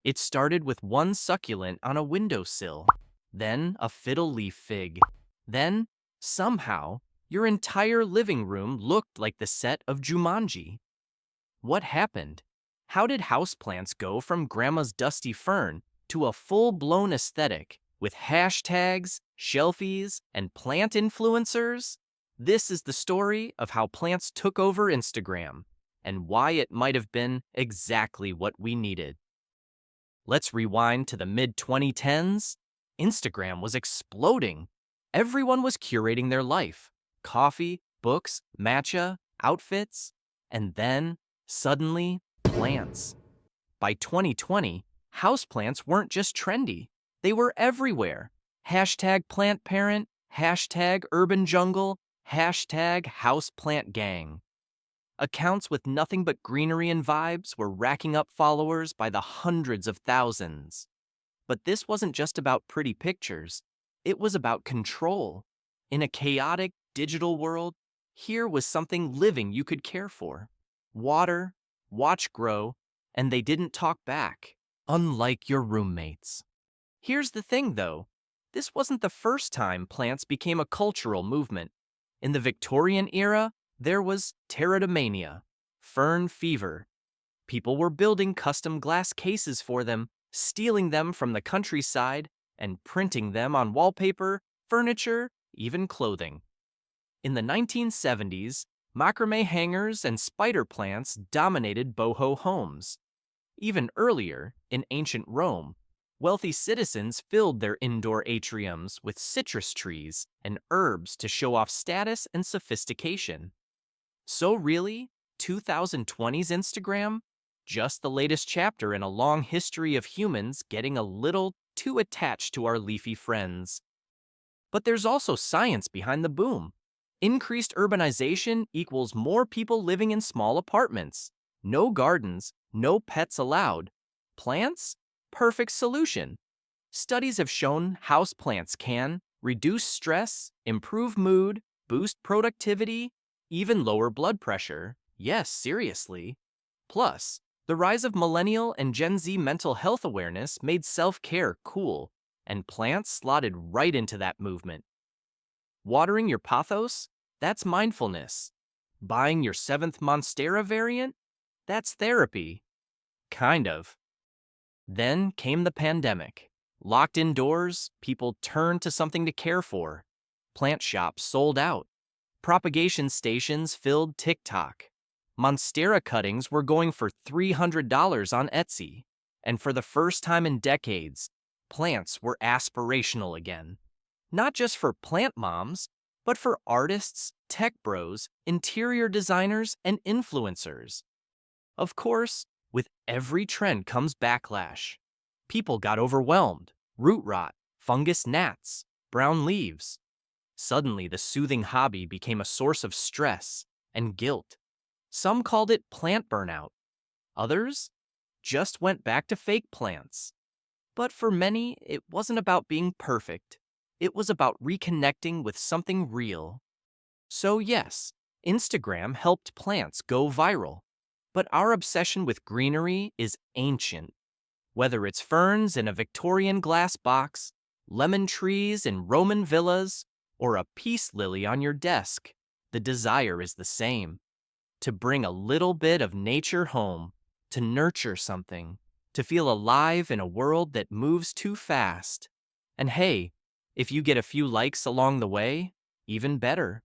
It started with one succulent on a windowsill, then a fiddle leaf fig. Then, somehow, your entire living room looked like the set of Jumanji. What happened? How did houseplants go from grandma's dusty fern to a full-blown aesthetic with hashtags, shelfies, and plant influencers? This is the story of how plants took over Instagram and why it might have been exactly what we needed. Let's rewind to the mid-2010s. Instagram was exploding. Everyone was curating their life. Coffee, books, matcha, outfits, and then, suddenly, plants. By 2020, houseplants weren't just trendy. They were everywhere. Hashtag plant parent, hashtag urban jungle, hashtag houseplant gang. Accounts with nothing but greenery and vibes were racking up followers by the hundreds of thousands. But this wasn't just about pretty pictures. It was about control. In a chaotic, digital world, here was something living you could care for. Water, watch grow, and they didn't talk back, unlike your roommates. Here's the thing, though. This wasn't the first time plants became a cultural movement. In the Victorian era, there was mania, fern fever. People were building custom glass cases for them, stealing them from the countryside, and printing them on wallpaper, furniture, even clothing. In the 1970s, macrame hangers and spider plants dominated boho homes. Even earlier, in ancient Rome, wealthy citizens filled their indoor atriums with citrus trees and herbs to show off status and sophistication. So really, 2020's Instagram? Just the latest chapter in a long history of humans getting a little too attached to our leafy friends. But there's also science behind the boom. Increased urbanization equals more people living in small apartments. No gardens, no pets allowed. Plants? Perfect solution. Studies have shown houseplants can reduce stress, improve mood, boost productivity, even lower blood pressure. Yes, seriously. Plus, the rise of Millennial and Gen Z mental health awareness made self-care cool, and plants slotted right into that movement. Watering your pothos? That's mindfulness. Buying your 7th monstera variant? That's therapy. Kind of. Then came the pandemic. Locked indoors, people turned to something to care for. Plant shops sold out. Propagation stations filled TikTok. Monstera cuttings were going for $300 on Etsy. And for the first time in decades, plants were aspirational again. Not just for plant moms, but for artists, tech bros, interior designers, and influencers. Of course, with every trend comes backlash. People got overwhelmed. Root rot, fungus gnats, brown leaves. Suddenly, the soothing hobby became a source of stress and guilt. Some called it plant burnout. Others just went back to fake plants. But for many, it wasn't about being perfect. It was about reconnecting with something real. So yes, Instagram helped plants go viral. But our obsession with greenery is ancient. Whether it's ferns in a Victorian glass box, lemon trees in Roman villas, or a peace lily on your desk, the desire is the same. To bring a little bit of nature home, to nurture something, to feel alive in a world that moves too fast. And hey, if you get a few likes along the way, even better.